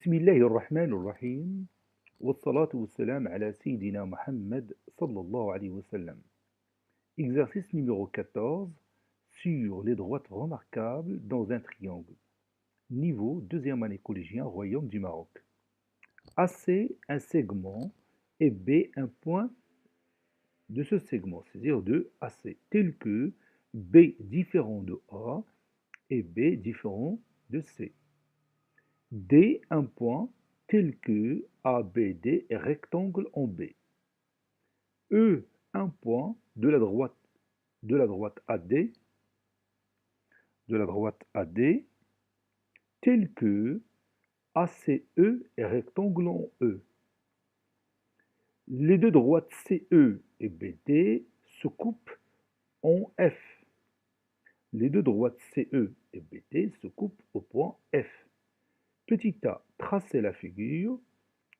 بسم الله الرحمن الرحيم والصلاة والسلام على سيدنا Mohammed sallallahu alayhi wa sallam. Exercice numéro 14 sur les droites remarquables dans un triangle. Niveau deuxième année collégien, Royaume du Maroc. AC un segment et B un point de ce segment, c'est-à-dire de AC, tel que B différent de A et B différent de C. D un point tel que ABD est rectangle en B. E un point de la droite AD tel que ACE est rectangle en E. Les deux droites CE et BD se coupent en F. Les deux droites CE et BD se coupent au point F. Petit a, tracez la figure.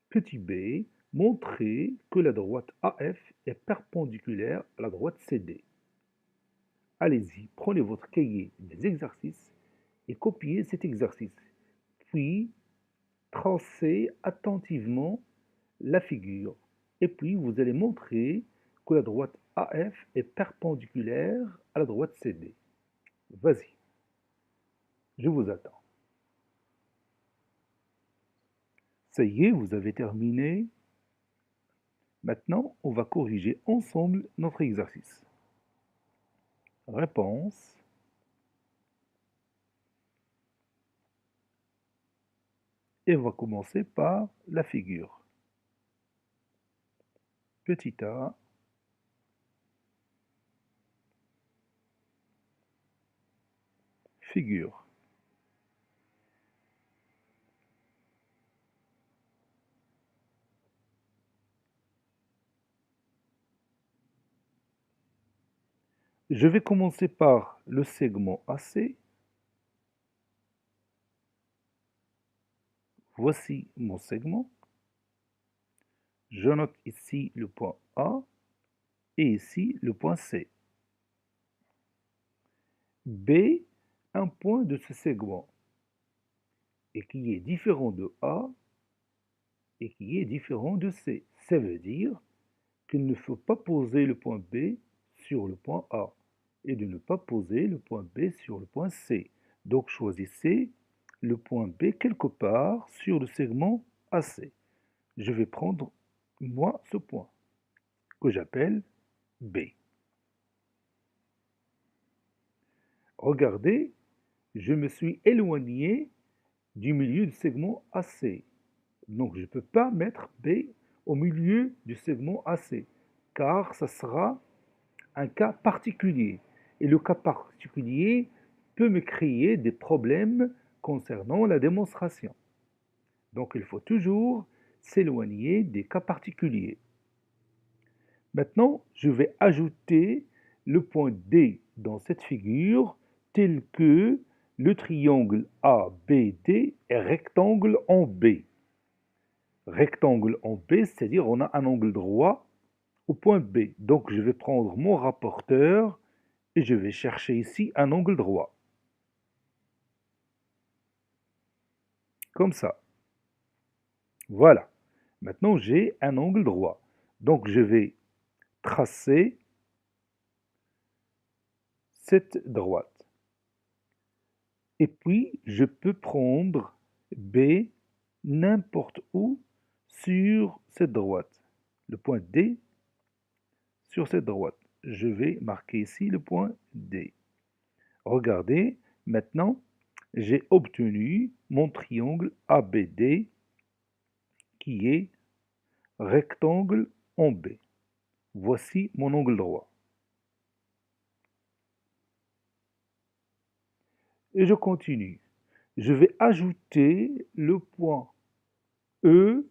Petit b, montrez que la droite AF est perpendiculaire à la droite CD. Allez-y, prenez votre cahier des exercices et copiez cet exercice. Puis, tracez attentivement la figure. Et puis, vous allez montrer que la droite AF est perpendiculaire à la droite CD. Vas-y, je vous attends. Ça y est, vous avez terminé. Maintenant, on va corriger ensemble notre exercice. Réponse. Et on va commencer par la figure. Petit a, figure. Je vais commencer par le segment AC. Voici mon segment. Je note ici le point A et ici le point C. B, un point de ce segment, et qui est différent de A et qui est différent de C. Ça veut dire qu'il ne faut pas poser le point B sur le point A et de ne pas poser le point B sur le point C. Donc choisissez le point B quelque part sur le segment AC. Je vais prendre, moi, ce point que j'appelle B. Regardez, je me suis éloigné du milieu du segment AC. Donc je ne peux pas mettre B au milieu du segment AC, car ça sera un cas particulier. Et le cas particulier peut me créer des problèmes concernant la démonstration. Donc il faut toujours s'éloigner des cas particuliers. Maintenant, je vais ajouter le point D dans cette figure tel que le triangle ABD est rectangle en B. Rectangle en B, c'est-à-dire on a un angle droit au point B. Donc je vais prendre mon rapporteur et je vais chercher ici un angle droit. Comme ça. Voilà. Maintenant j'ai un angle droit. Donc je vais tracer cette droite. Et puis je peux prendre B n'importe où sur cette droite. Le point D sur cette droite. Je vais marquer ici le point D. Regardez, maintenant, j'ai obtenu mon triangle ABD qui est rectangle en B. Voici mon angle droit. Et je continue. Je vais ajouter le point E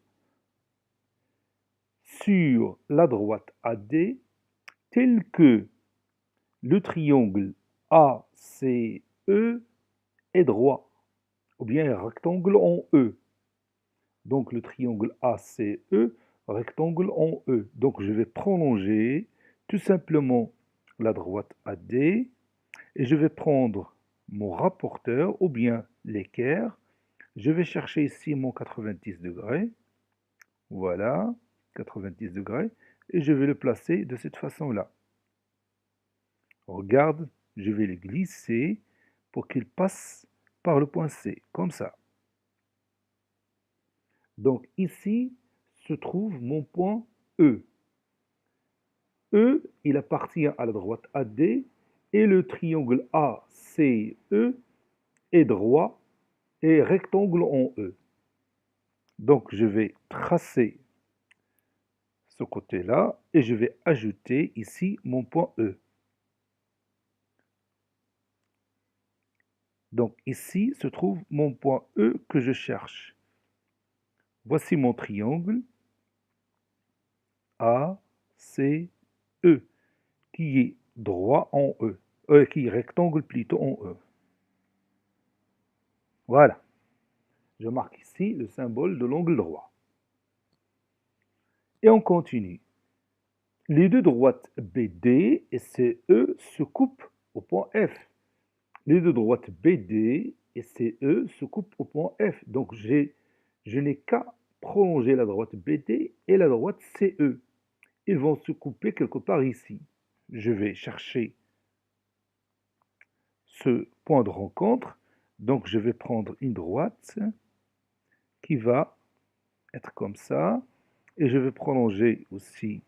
sur la droite AD tel que le triangle ACE est droit, ou bien rectangle en E. Donc le triangle ACE, rectangle en E. Donc je vais prolonger tout simplement la droite AD et je vais prendre mon rapporteur ou bien l'équerre. Je vais chercher ici mon 90 degrés. Voilà, 90 degrés. Et je vais le placer de cette façon-là. Regarde, je vais le glisser pour qu'il passe par le point C, comme ça. Donc ici se trouve mon point E. E, il appartient à la droite AD et le triangle ACE est droit et rectangle en E. Donc je vais tracer ce côté-là et je vais ajouter ici mon point E. Donc ici se trouve mon point E que je cherche. Voici mon triangle ACE qui est droit en E, qui est rectangle plutôt en E. Voilà, je marque ici le symbole de l'angle droit. Et on continue. Les deux droites BD et CE se coupent au point F. Les deux droites BD et CE se coupent au point F. Donc je n'ai qu'à prolonger la droite BD et la droite CE. Ils vont se couper quelque part ici. Je vais chercher ce point de rencontre. Donc je vais prendre une droite qui va être comme ça. Et je vais prolonger aussi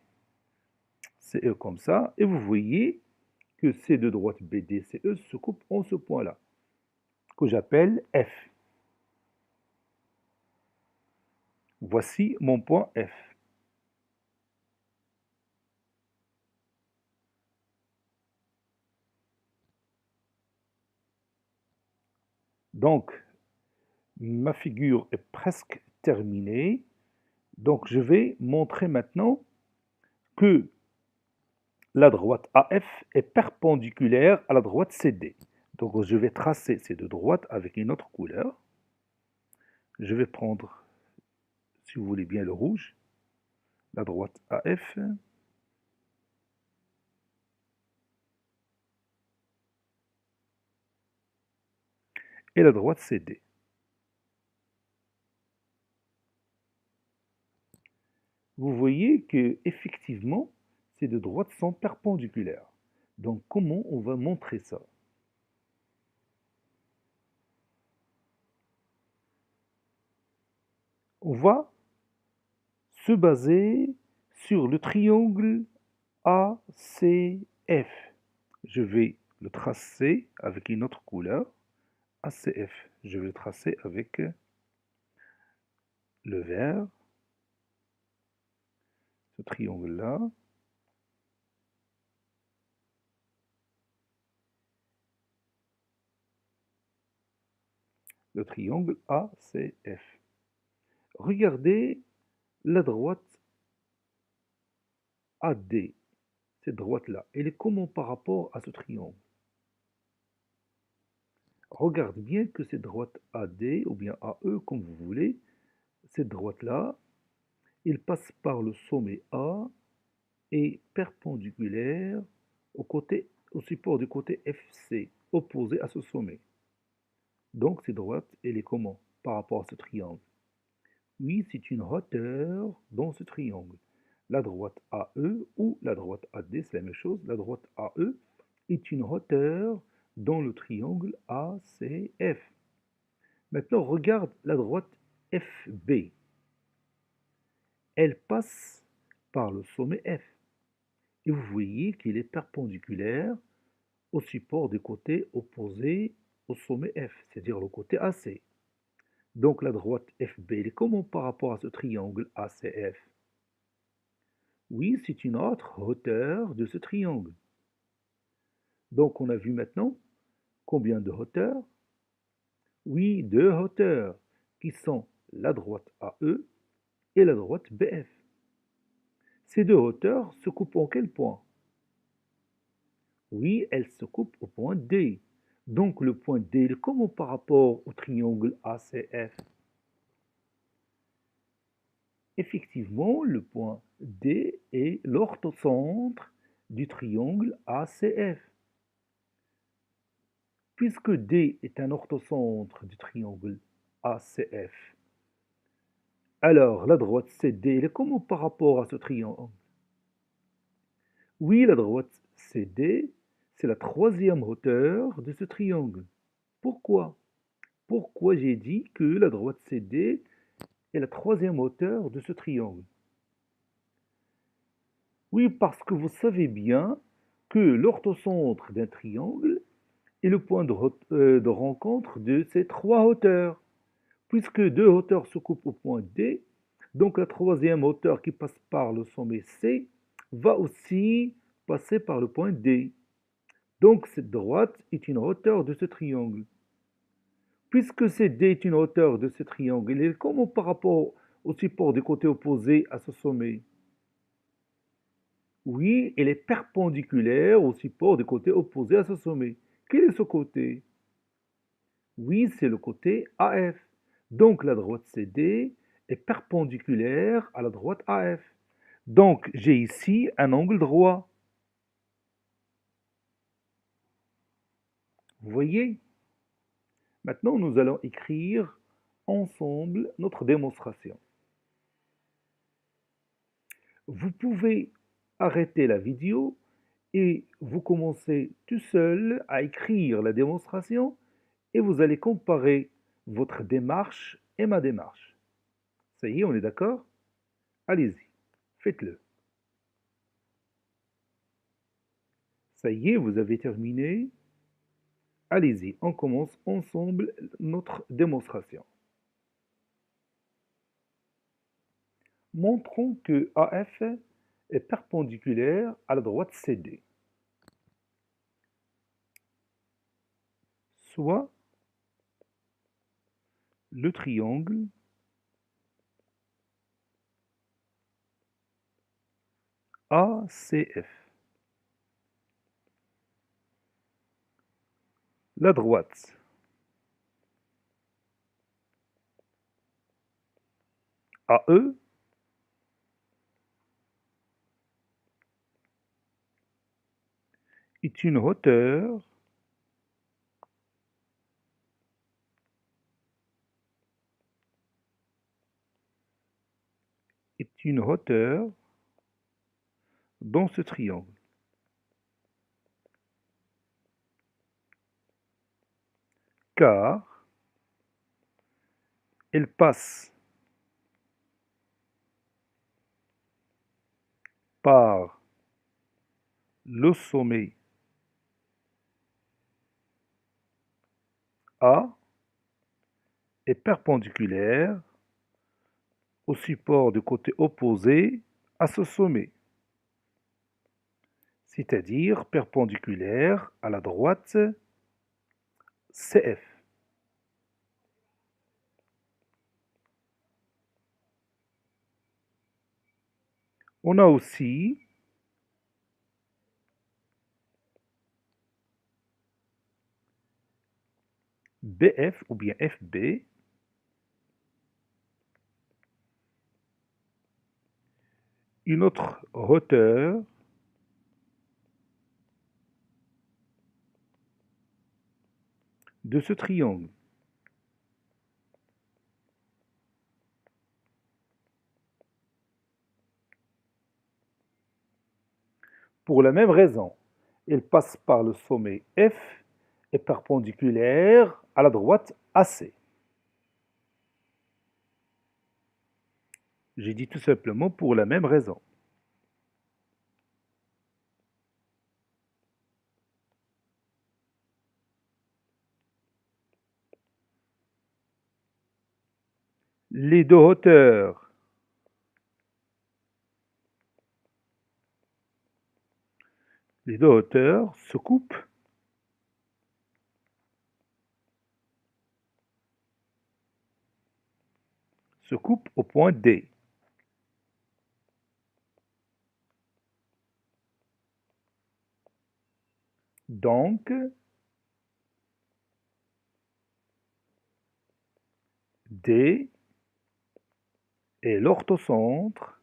CE comme ça. Et vous voyez que ces deux droites BD, CE se coupent en ce point-là, que j'appelle F. Voici mon point F. Donc, ma figure est presque terminée. Donc, je vais montrer maintenant que la droite AF est perpendiculaire à la droite CD. Donc, je vais tracer ces deux droites avec une autre couleur. Je vais prendre, si vous voulez bien, le rouge. La droite AF. Et la droite CD. Vous voyez que effectivement, ces deux droites sont perpendiculaires. Donc, comment on va montrer ça? On va se baser sur le triangle ACF. Je vais le tracer avec une autre couleur. ACF, je vais le tracer avec le vert, ce triangle-là. Le triangle ACF. Regardez la droite AD, cette droite-là. Elle est comment par rapport à ce triangle? Regarde bien que cette droite AD, ou bien AE, comme vous voulez, cette droite-là, il passe par le sommet A et perpendiculaire au support du côté FC, opposé à ce sommet. Donc cette droite, elle est comment par rapport à ce triangle? Oui, c'est une hauteur dans ce triangle. La droite AE ou la droite AD, c'est la même chose. La droite AE est une hauteur dans le triangle ACF. Maintenant, regarde la droite FB. Elle passe par le sommet F. Et vous voyez qu'il est perpendiculaire au support du côté opposé au sommet F, c'est-à-dire le côté AC. Donc la droite FB, elle est comment par rapport à ce triangle ACF? Oui, c'est une autre hauteur de ce triangle. Donc on a vu maintenant combien de hauteurs? Oui, deux hauteurs qui sont la droite AE et la droite BF. Ces deux hauteurs se coupent en quel point? Oui, elles se coupent au point D. Donc le point D est comment par rapport au triangle ACF? Effectivement, le point D est l'orthocentre du triangle ACF. Puisque D est un orthocentre du triangle ACF. Alors, la droite CD, elle est comment par rapport à ce triangle? Oui, la droite CD, c'est la troisième hauteur de ce triangle. Pourquoi? Pourquoi j'ai dit que la droite CD est la troisième hauteur de ce triangle? Oui, parce que vous savez bien que l'orthocentre d'un triangle est le point de rencontre de ces trois hauteurs. Puisque deux hauteurs se coupent au point D, donc la troisième hauteur qui passe par le sommet C va aussi passer par le point D. Donc cette droite est une hauteur de ce triangle. Puisque CD est une hauteur de ce triangle, il est comment par rapport au support du côté opposé à ce sommet? Oui, elle est perpendiculaire au support du côté opposé à ce sommet. Quel est ce côté? Oui, c'est le côté AF. Donc la droite CD est perpendiculaire à la droite AF. Donc j'ai ici un angle droit. Vous voyez? Maintenant, nous allons écrire ensemble notre démonstration. Vous pouvez arrêter la vidéo et vous commencez tout seul à écrire la démonstration et vous allez comparer votre démarche et ma démarche. Ça y est, on est d'accord? Allez-y, faites-le. Ça y est, vous avez terminé. Allez-y, on commence ensemble notre démonstration. Montrons que AF est perpendiculaire à la droite CD. Soit le triangle ACF. La droite AE est une hauteur dans ce triangle. Car elle passe par le sommet A est perpendiculaire au support du côté opposé à ce sommet, c'est-à-dire perpendiculaire à la droite CF. On a aussi BF ou bien FB, une autre hauteur de ce triangle. Pour la même raison, elle passe par le sommet F et perpendiculaire à la droite AC. J'ai dit tout simplement pour la même raison. Les deux hauteurs se coupent au point D. Donc, D est l'orthocentre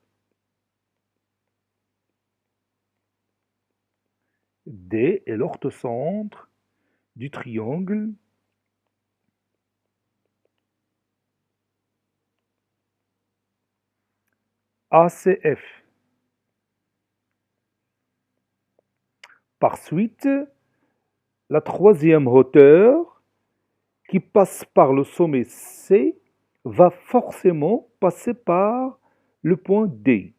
du triangle ACF. Par suite, la troisième hauteur qui passe par le sommet C va forcément passer par le point D.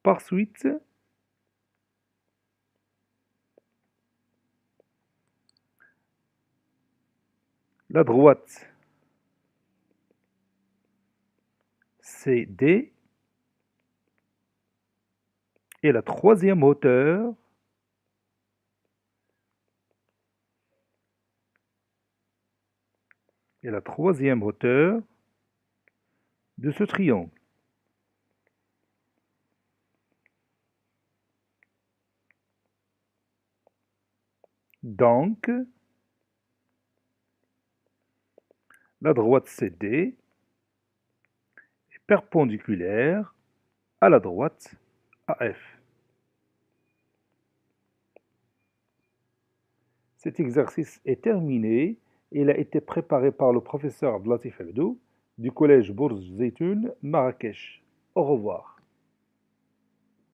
Par suite, la droite CD et la troisième hauteur de ce triangle. Donc, la droite CD est perpendiculaire à la droite AF. Cet exercice est terminé et il a été préparé par le professeur Abdelatif Abdou du collège Bourz Zeytoun, Marrakech. Au revoir.